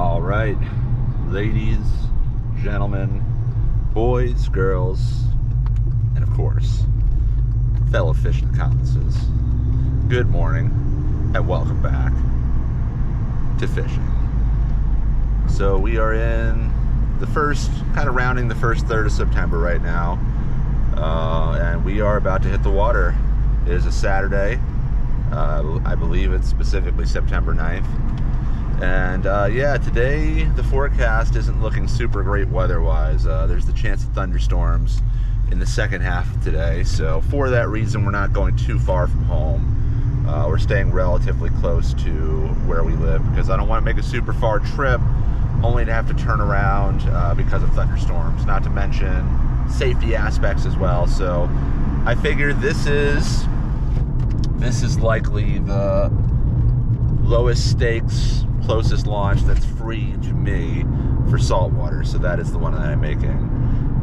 All right, ladies, gentlemen, boys, girls, and of course, fellow fishing accomplices, good morning and welcome back to fishing. So we are in the first, kind of rounding the first third of September right now, and we are about to hit the water. It is a Saturday. I believe it's specifically September 9th. And yeah, today the forecast isn't looking super great weather-wise. There's the chance of thunderstorms in the second half of today. So for that reason, we're not going too far from home. We're staying relatively close to where we live because I don't want to make a super far trip only to have to turn around because of thunderstorms, not to mention safety aspects as well. So I figured this is likely the lowest stakes, closest launch that's free to me for saltwater, so that is the one that I'm making.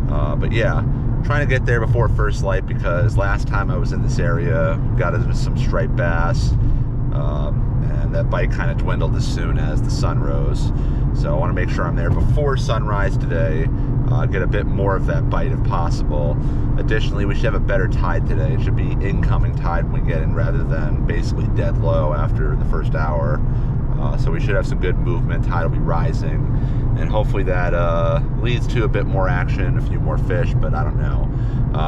But yeah, trying to get there before first light because last time I was in this area, got into some striped bass, and that bite kind of dwindled as soon as the sun rose. So I want to make sure I'm there before sunrise today, get a bit more of that bite if possible. Additionally, we should have a better tide today. It should be incoming tide when we get in rather than basically dead low after the first hour. So we should have some good movement, tide will be rising, and hopefully that leads to a bit more action, a few more fish, but I don't know.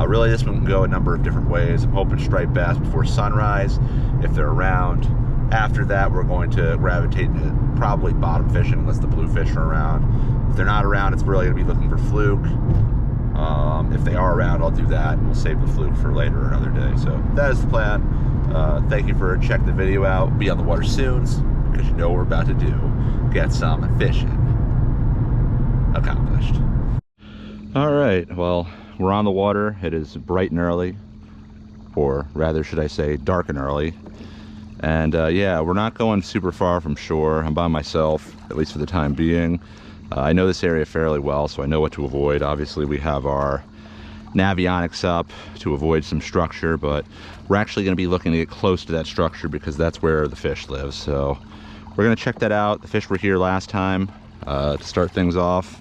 Really, this one can go a number of different ways. I'm hoping striped bass before sunrise, if they're around. After that, we're going to gravitate to probably bottom fishing unless the bluefish are around. If they're not around, it's really going to be looking for fluke. If they are around, I'll do that, and we'll save the fluke for later or another day. So that is the plan. Thank you for checking the video out. Be on the water soon, because you know what we're about to do. Get some fishing accomplished. All right, well, we're on the water. It is bright and early, or rather should I say dark and early. And yeah, we're not going super far from shore. I'm by myself, at least for the time being. I know this area fairly well, so I know what to avoid. Obviously, we have our navionics up to avoid some structure, but we're actually going to be looking to get close to that structure because that's where the fish live. So we're going to check that out. The fish were here last time. To start things off,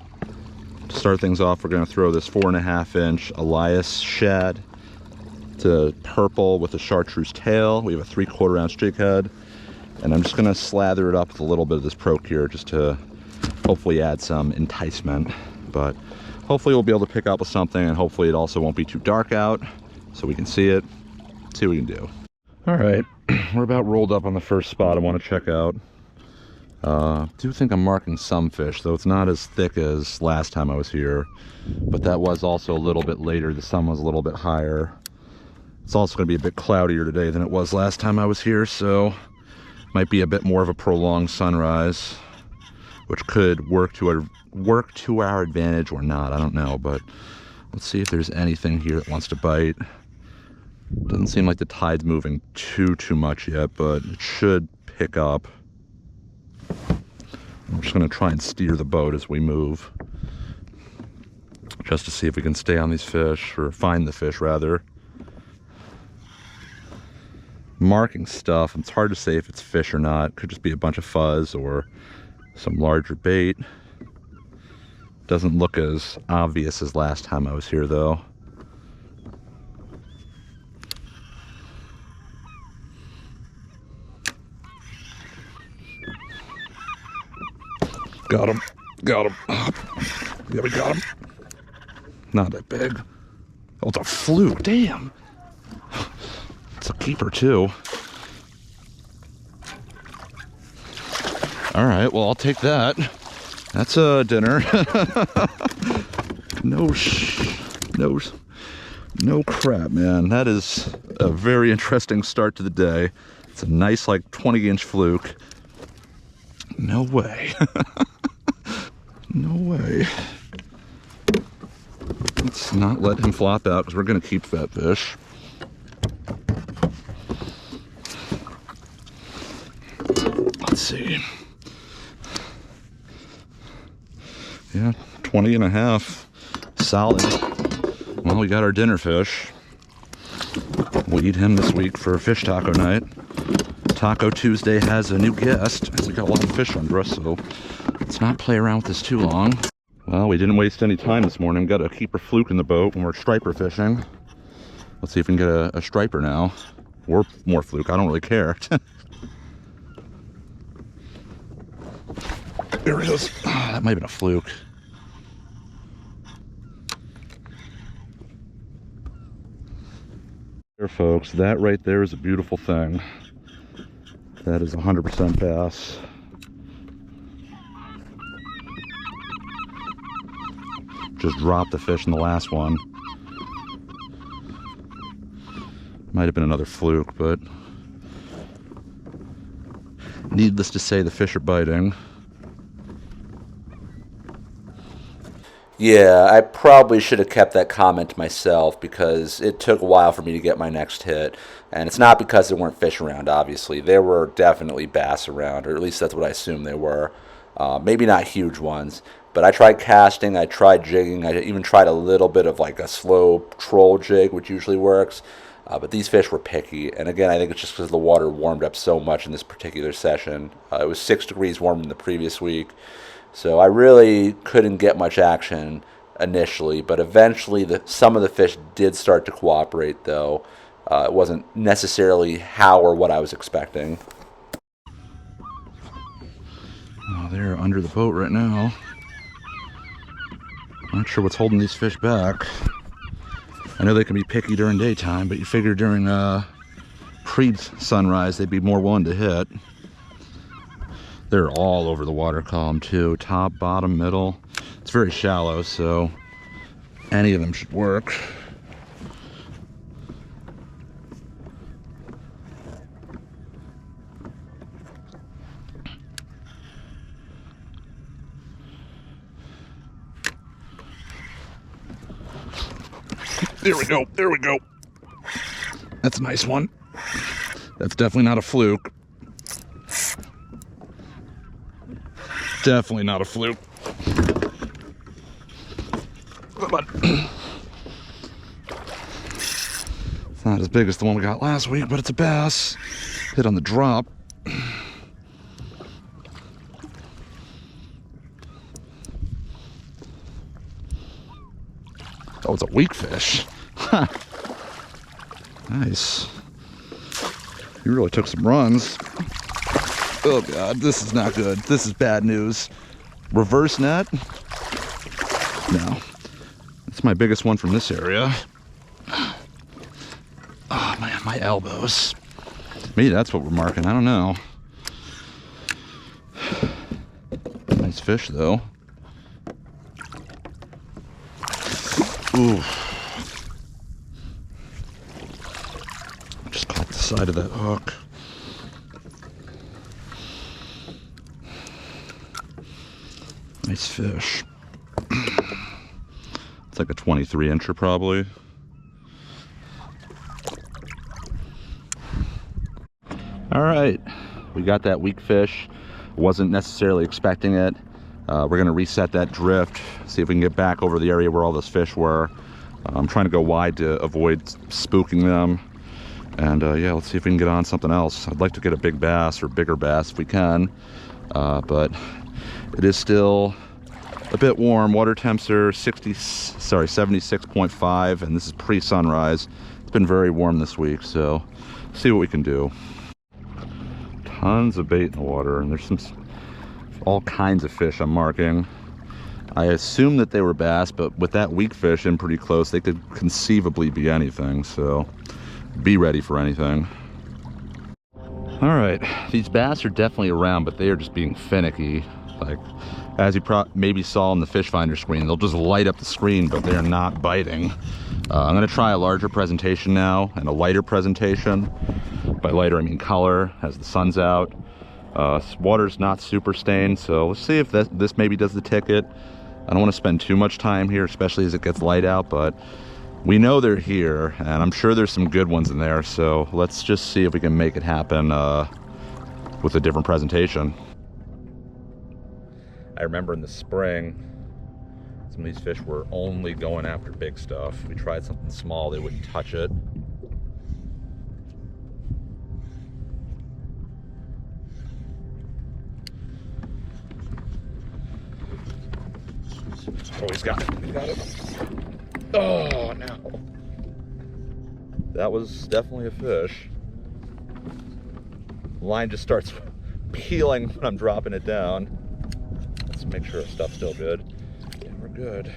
we're going to throw this 4.5-inch Elias shad to purple with a chartreuse tail. We have a 3/4 ounce jig head, and I'm just going to slather it up with a little bit of this Procure just to hopefully add some enticement. But hopefully we'll be able to pick up with something, and hopefully it also won't be too dark out so we can see it, see what we can do. All right, we're about rolled up on the first spot I want to check out. Do think I'm marking some fish, though it's not as thick as last time I was here, but that was also a little bit later. The sun was a little bit higher. It's also going to be a bit cloudier today than it was last time I was here, so might be a bit more of a prolonged sunrise, which could work to our advantage or not. I don't know, but let's see if there's anything here that wants to bite. Doesn't seem like the tide's moving too much yet, but it should pick up. I'm just going to try and steer the boat as we move, just to see if we can stay on these fish, or find the fish rather. Marking stuff, it's hard to say if it's fish or not. Could just be a bunch of fuzz or some larger bait. Doesn't look as obvious as last time I was here though. Got him. Yeah, we got him. Not that big. Oh, it's a fluke. Damn. It's a keeper too. All right, well, I'll take that. That's a dinner. No crap, man. That is a very interesting start to the day. It's a nice, like, 20-inch fluke. No way. No way. Let's not let him flop out because we're going to keep that fish. Let's see. Yeah, 20.5. Solid. Well, we got our dinner fish. We'll eat him this week for fish taco night. Taco Tuesday has a new guest. We got a lot of fish under us, so Let's not play around with this too long. Well, we didn't waste any time this morning. Got a keeper fluke in the boat when we're striper fishing. Let's see if we can get a striper now. Or more fluke, I don't really care. There it goes. Oh, that might have been a fluke. There, folks, that right there is a beautiful thing. That is 100% bass. Just dropped the fish in the last one. Might have been another fluke, but needless to say, the fish are biting. Yeah, I probably should have kept that comment to myself because it took a while for me to get my next hit. And it's not because there weren't fish around, obviously. There were definitely bass around, or at least that's what I assumed they were. Maybe not huge ones. But I tried casting, I tried jigging, I even tried a little bit of like a slow troll jig, which usually works. But these fish were picky. And again, I think it's just because the water warmed up so much in this particular session. It was 6 degrees warmer than the previous week. So I really couldn't get much action initially, but eventually some of the fish did start to cooperate, though. It wasn't necessarily how or what I was expecting. Oh, they're under the boat right now. Not sure what's holding these fish back. I know they can be picky during daytime, but you figure during pre-sunrise they'd be more willing to hit. They're all over the water column too, top, bottom, middle. It's very shallow, so any of them should work. There we go, there we go. That's a nice one. That's definitely not a fluke. Definitely not a fluke. Come on. It's not as big as the one we got last week, but it's a bass. Hit on the drop. Oh, it's a weak fish. Nice. You really took some runs. Oh God, this is not good. This is bad news. Reverse net? No. That's my biggest one from this area. Oh man, my elbows. Maybe that's what we're marking, I don't know. Nice fish though. Ooh. Just caught the side of that hook. Nice fish. It's like a 23-incher probably. All right, we got that weak fish. Wasn't necessarily expecting it. We're gonna reset that drift, see if we can get back over the area where all those fish were. I'm trying to go wide to avoid spooking them. And yeah, let's see if we can get on something else. I'd like to get a big bass or bigger bass if we can, but it is still a bit warm. Water temps are 76.5, and this is pre-sunrise. It's been very warm this week, so see what we can do. Tons of bait in the water, and there's all kinds of fish I'm marking. I assume that they were bass, but with that weak fish in pretty close, they could conceivably be anything, so be ready for anything. All right, these bass are definitely around, but they are just being finicky. Like, as you maybe saw on the fish finder screen, they'll just light up the screen, but they're not biting. I'm gonna try a larger presentation now and a lighter presentation. By lighter, I mean color, as the sun's out. Water's not super stained, so let's see if this maybe does the ticket. I don't want to spend too much time here, especially as it gets light out, but we know they're here, and I'm sure there's some good ones in there, so let's just see if we can make it happen with a different presentation. I remember in the spring, some of these fish were only going after big stuff. We tried something small, they wouldn't touch it. Oh, he's got it. He's got it. Oh, no. That was definitely a fish. The line just starts peeling when I'm dropping it down. Let's make sure our stuff's still good. Yeah, we're good.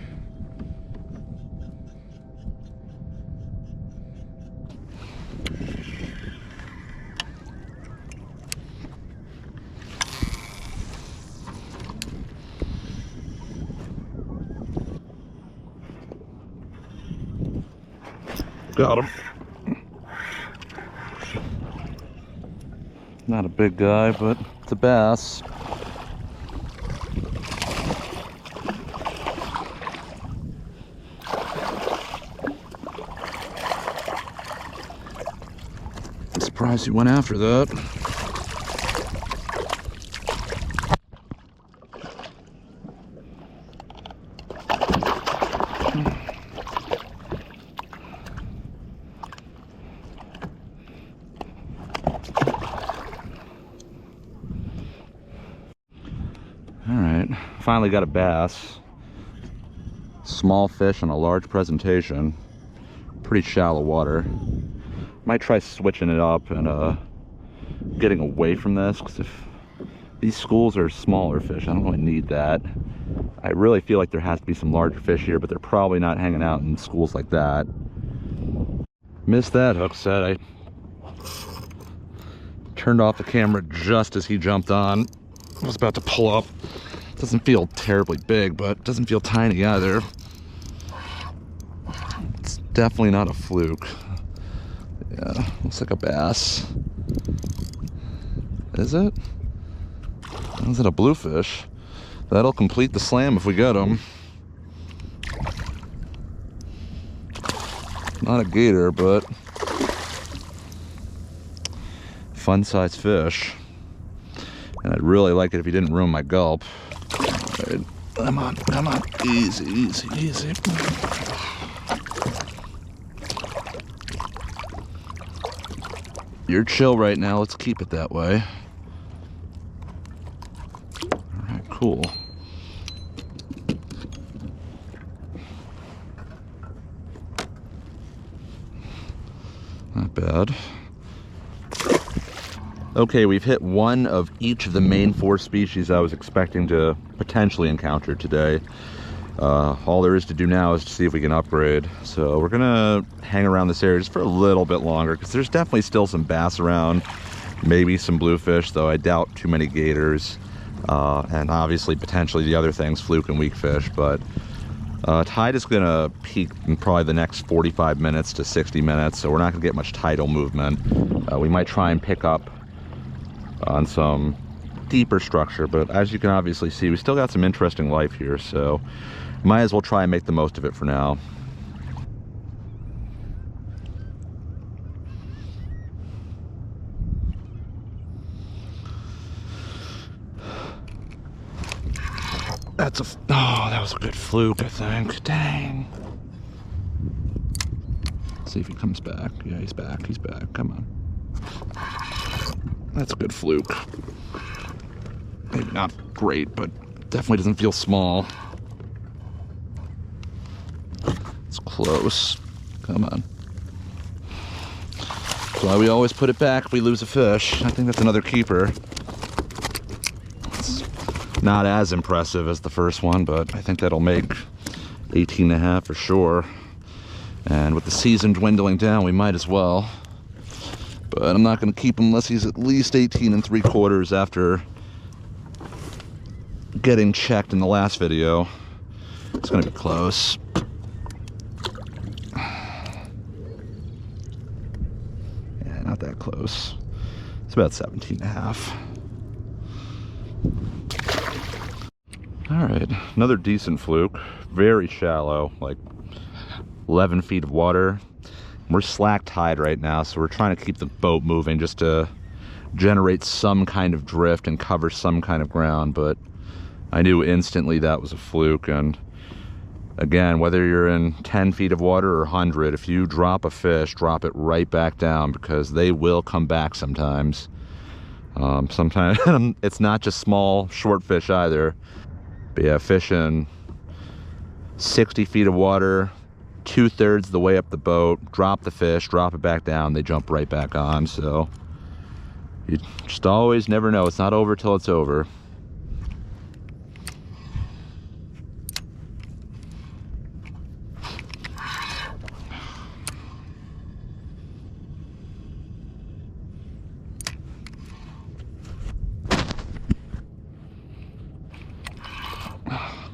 Got him. Not a big guy, but it's a bass. I'm surprised he went after that. All right, finally got a bass. Small fish on a large presentation. Pretty shallow water. Might try switching it up and getting away from this, because if these schools are smaller fish, I don't really need that. I really feel like there has to be some larger fish here, but they're probably not hanging out in schools like that. Missed that hook set. I turned off the camera just as he jumped on. I was about to pull up. Doesn't feel terribly big, but doesn't feel tiny either. It's definitely not a fluke. Yeah, looks like a bass. Is it? Is it a bluefish? That'll complete the slam if we get him. Not a gator, but fun size fish. And I'd really like it if he didn't ruin my gulp. All right, come on, come on. Easy, easy, easy. You're chill right now. Let's keep it that way. All right, cool. Not bad. Okay, we've hit one of each of the main 4 species I was expecting to potentially encounter today. All there is to do now is to see if we can upgrade. So we're gonna hang around this area just for a little bit longer, because there's definitely still some bass around, maybe some bluefish, though I doubt too many gators, and obviously potentially the other things, fluke and weak fish. But tide is gonna peak in probably the next 45 minutes to 60 minutes, so we're not gonna get much tidal movement. We might try and pick up on some deeper structure, but as you can obviously see, we still got some interesting life here, so might as well try and make the most of it for now. That's a, oh, that was a good fluke, I think. Dang. Let's see if he comes back. Yeah, he's back, he's back. Come on. That's a good fluke. Maybe not great, but definitely doesn't feel small. It's close. Come on. That's why we always put it back if we lose a fish. I think that's another keeper. It's not as impressive as the first one, but I think that'll make 18.5 for sure. And with the season dwindling down, we might as well. But I'm not going to keep him unless he's at least 18 3/4 after getting checked in the last video. It's going to be close. Yeah, not that close. It's about 17.5. All right, another decent fluke. Very shallow, like 11 feet of water. We're slack tide right now, so we're trying to keep the boat moving just to generate some kind of drift and cover some kind of ground, but I knew instantly that was a fluke. And again, whether you're in 10 feet of water or 100, if you drop a fish, drop it right back down, because they will come back sometimes. Sometimes it's not just small, short fish either. But yeah, Fishin 60 feet of water, 2/3 the way up the boat, drop the fish, drop it back down, they jump right back on. So you just always never know. It's not over till it's over.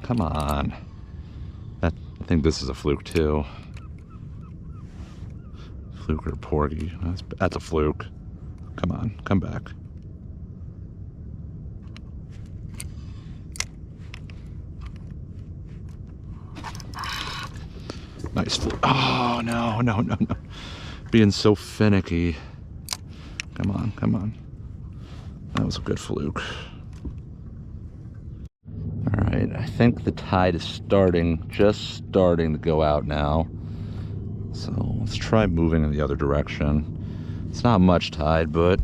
Come on. I think this is a fluke too. Fluke or porgy. That's a fluke. Come on, come back. Nice fluke. Oh, no, no, no, no. Being so finicky. Come on, come on. That was a good fluke. All right, I think the tide is just starting to go out now. So let's try moving in the other direction. It's not much tide, but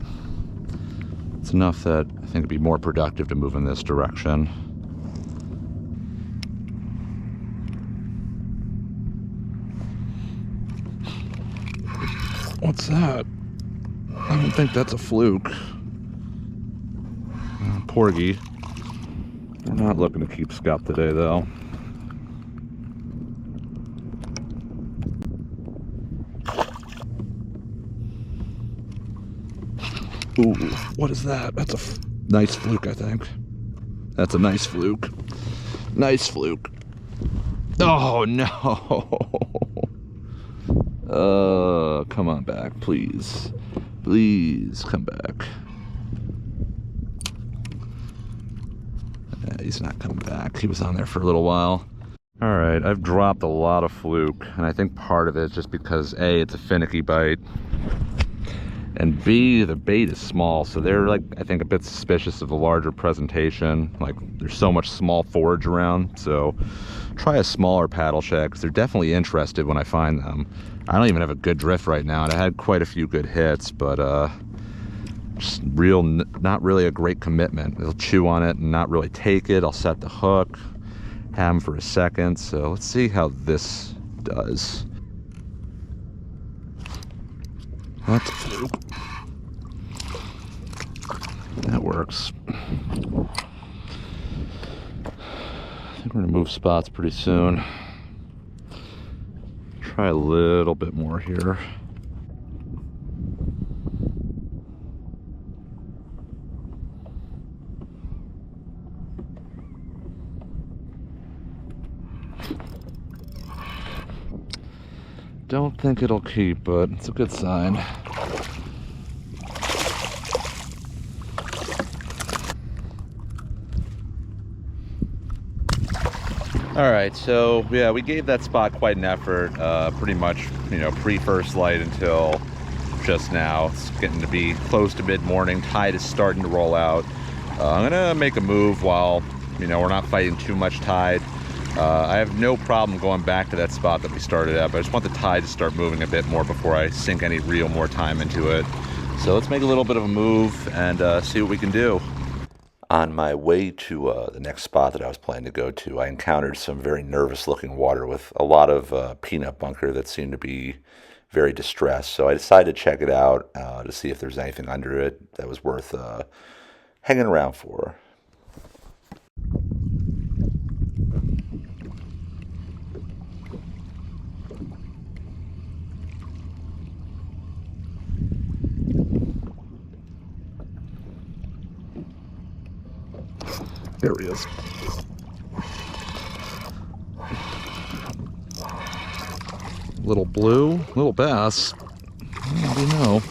it's enough that I think it'd be more productive to move in this direction. What's that? I don't think that's a fluke. Porgy. We're not looking to keep scup today, though. Ooh, what is that? That's a nice fluke, I think. That's a nice fluke. Nice fluke. Oh, no. Come on back, please. Please come back. He's not coming back. He was on there for a little while. All right, I've dropped a lot of fluke, and I think part of it is just because A, it's a finicky bite, and B, the bait is small, so they're like, I think, a bit suspicious of the larger presentation. Like, there's so much small forage around, so try a smaller paddle shad, because they're definitely interested when I find them. I don't even have a good drift right now, and I had quite a few good hits, but just not really a great commitment. They'll chew on it and not really take it. I'll set the hook, have them for a second. So let's see how this does. That's a fluke. That works. I think we're gonna move spots pretty soon. Try a little bit more here. Don't think it'll keep, but it's a good sign. All right, so yeah, we gave that spot quite an effort, pretty much, you know, pre-first light until just now. It's getting to be close to mid-morning. Tide is starting to roll out. I'm gonna make a move while, you know, we're not fighting too much tide. I have no problem going back to that spot that we started at, but I just want the tide to start moving a bit more before I sink any real more time into it. So let's make a little bit of a move and see what we can do. On my way to the next spot that I was planning to go to, I encountered some very nervous looking water with a lot of peanut bunker that seemed to be very distressed. So I decided to check it out to see if there's anything under it that was worth hanging around for. There he is. Little blue, little bass. I don't know.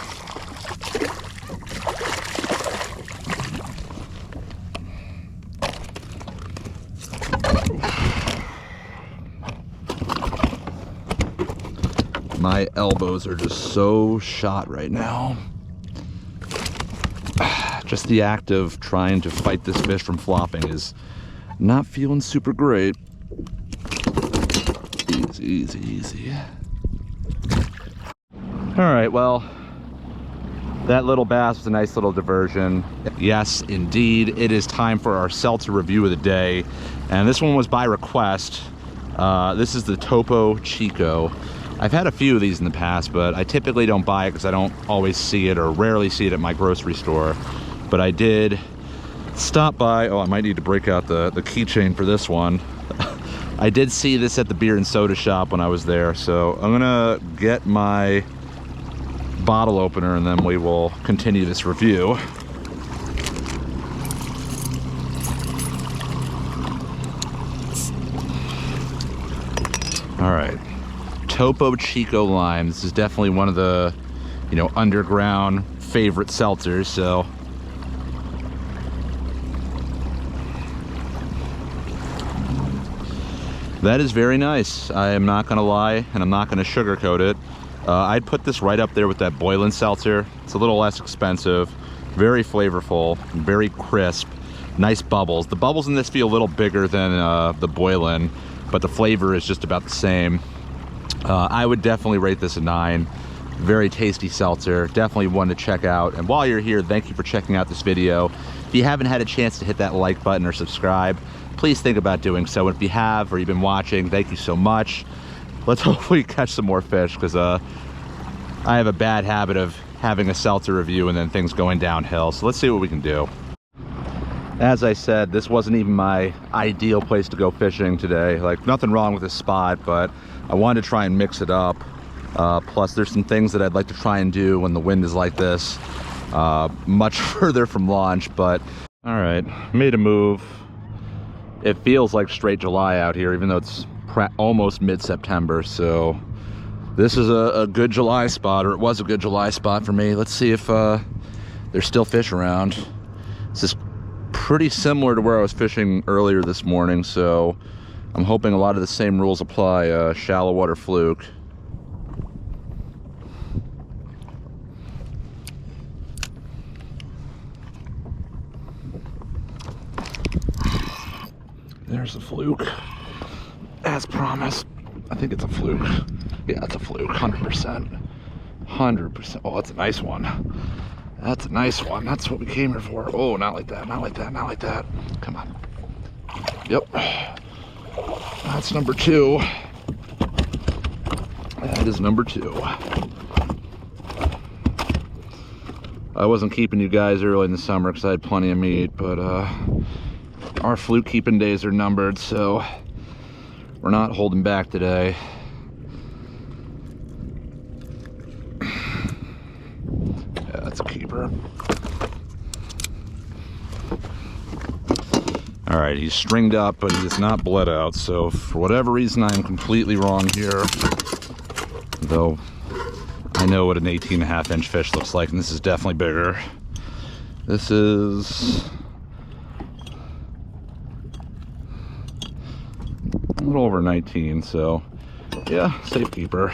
My elbows are just so shot right now. Just the act of trying to fight this fish from flopping is not feeling super great. Easy, easy, easy. All right, well, that little bass was a nice little diversion. Yes, indeed, it is time for our seltzer review of the day. And this one was by request. This is the Topo Chico. I've had a few of these in the past, but I typically don't buy it because I don't always see it or rarely see it at my grocery store. But I did stop by. Oh, I might need to break out the keychain for this one. I did see this at the beer and soda shop when I was there, so I'm gonna get my bottle opener and then we will continue this review. All right, Topo Chico Lime. This is definitely one of the, you know, underground favorite seltzers, so. That is very nice. I am not gonna lie, and I'm not gonna sugarcoat it. I'd put this right up there with that Boylan seltzer. It's a little less expensive, very flavorful, very crisp, nice bubbles. The bubbles in this feel a little bigger than the Boylan, but the flavor is just about the same. I would definitely rate this a 9. Very tasty seltzer, definitely one to check out. And while you're here, thank you for checking out this video. If you haven't had a chance to hit that like button or subscribe, please think about doing so. If you have, or you've been watching, thank you so much. Let's hopefully catch some more fish, because I have a bad habit of having a seltzer review and then things going downhill. So let's see what we can do. As I said, this wasn't even my ideal place to go fishing today. Like, nothing wrong with this spot, but I wanted to try and mix it up. Plus, there's some things that I'd like to try and do when the wind is like this, much further from launch. But all right, made a move. It feels like straight July out here, even though it's almost mid-September. So this is a good July spot, or it was a good July spot for me. Let's see if there's still fish around. This is pretty similar to where I was fishing earlier this morning, so I'm hoping a lot of the same rules apply. Shallow water fluke. There's a fluke, as promised. I think it's a fluke. Yeah, it's a fluke, 100%. 100%. Oh, that's a nice one. That's a nice one. That's what we came here for. Oh, not like that, not like that, not like that. Come on. Yep. That's number 2. That is number 2. I wasn't keeping you guys early in the summer because I had plenty of meat, but our fluke keeping days are numbered, so we're not holding back today. Yeah, that's a keeper. All right, he's stringed up, but he is not bled out, so for whatever reason, I am completely wrong here. Though I know what an 18.5-inch fish looks like, and this is definitely bigger. This is a little over 19, so yeah, safe keeper.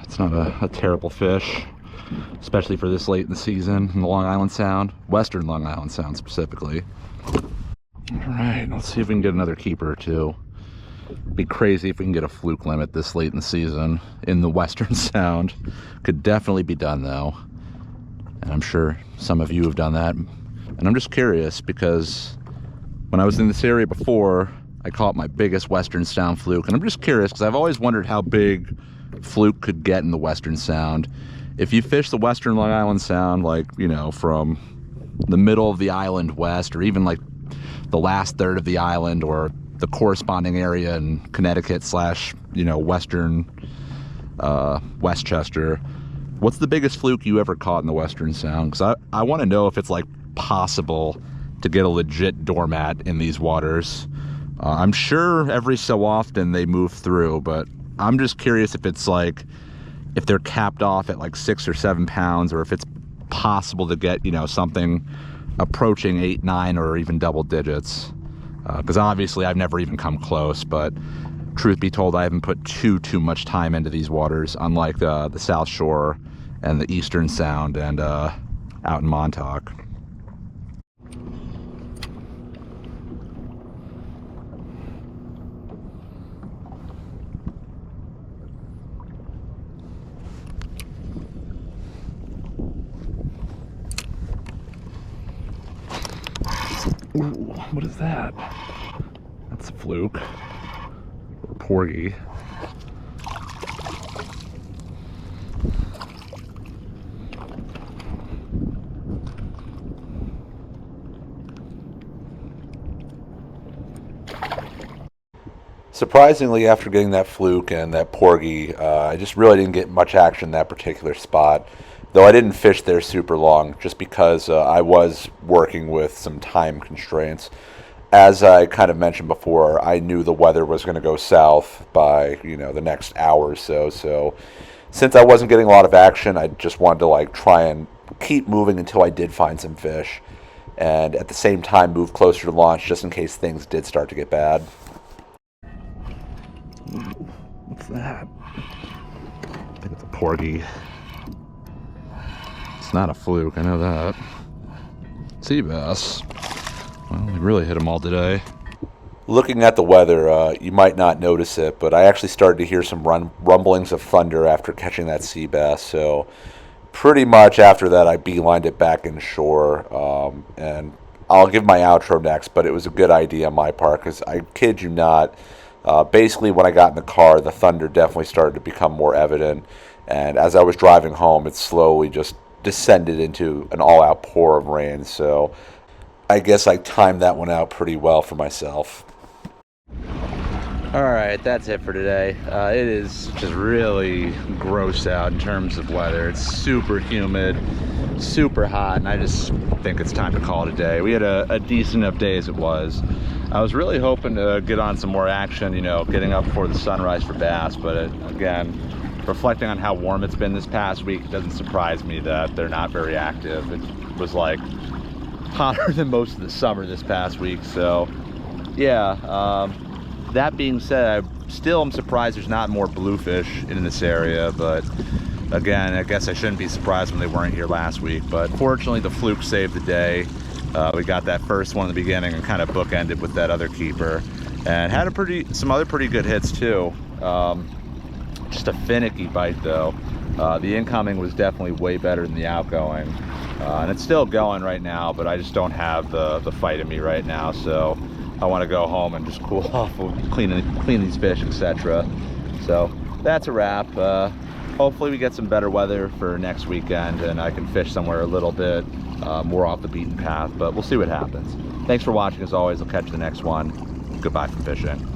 It's not a terrible fish, especially for this late in the season in the Long Island Sound, Western Long Island Sound specifically. All right, let's see if we can get another keeper or two. It'd be crazy if we can get a fluke limit this late in the season in the Western Sound. Could definitely be done though, and I'm sure some of you have done that. And I'm just curious because when I was in this area before, I caught my biggest Western Sound fluke, and I'm just curious because I've always wondered how big fluke could get in the Western Sound. If you fish the Western Long Island Sound, like, you know, from the middle of the island west, or even like the last third of the island, or the corresponding area in Connecticut slash, you know, Western Westchester, what's the biggest fluke you ever caught in the Western Sound? Because I want to know if it's like possible to get a legit doormat in these waters. I'm sure every so often they move through, but I'm just curious if it's like, if they're capped off at like 6 or 7 pounds, or if it's possible to get, you know, something approaching 8, 9, or even double digits. Because obviously I've never even come close, but truth be told, I haven't put too much time into these waters, unlike the South Shore and the Eastern Sound and out in Montauk. Ooh, what is that? It's a fluke or porgy. Surprisingly, after getting that fluke and that porgy, I just really didn't get much action in that particular spot. Though I didn't fish there super long, just because I was working with some time constraints. As I kind of mentioned before, I knew the weather was going to go south by, the next hour or so. So since I wasn't getting a lot of action, I just wanted to like try and keep moving until I did find some fish. And at the same time move closer to launch just in case things did start to get bad. What's that? I think it's a porgy. It's not a fluke, I know that. Sea bass. Well, we really hit them all today. Looking at the weather, you might not notice it, but I actually started to hear some rumblings of thunder after catching that sea bass. So pretty much after that, I beelined it back inshore. And I'll give my outro next, but it was a good idea on my part because I kid you not, basically when I got in the car, the thunder definitely started to become more evident. And as I was driving home, it slowly just descended into an all-out pour of rain. So I guess I timed that one out pretty well for myself. Alright, that's it for today. It is just really gross out in terms of weather. It's super humid, super hot, and I just think it's time to call it a day. We had a decent enough day as it was. I was really hoping to get on some more action, getting up before the sunrise for bass, but again, reflecting on how warm it's been this past week, it doesn't surprise me that they're not very active. It was like hotter than most of the summer this past week, so yeah. That being said, I still am surprised there's not more bluefish in this area, but again, I guess I shouldn't be surprised when they weren't here last week. But fortunately, the fluke saved the day. We got that first one in the beginning and kind of bookended with that other keeper, and had some other pretty good hits too. Just a finicky bite though. The incoming was definitely way better than the outgoing, and it's still going right now, but I just don't have the fight in me right now, so I want to go home and just cool off, clean these fish, etc. So that's a wrap. Hopefully we get some better weather for next weekend and I can fish somewhere a little bit more off the beaten path, but we'll see what happens. Thanks for watching as always. I'll catch you the next one. Goodbye from fishing.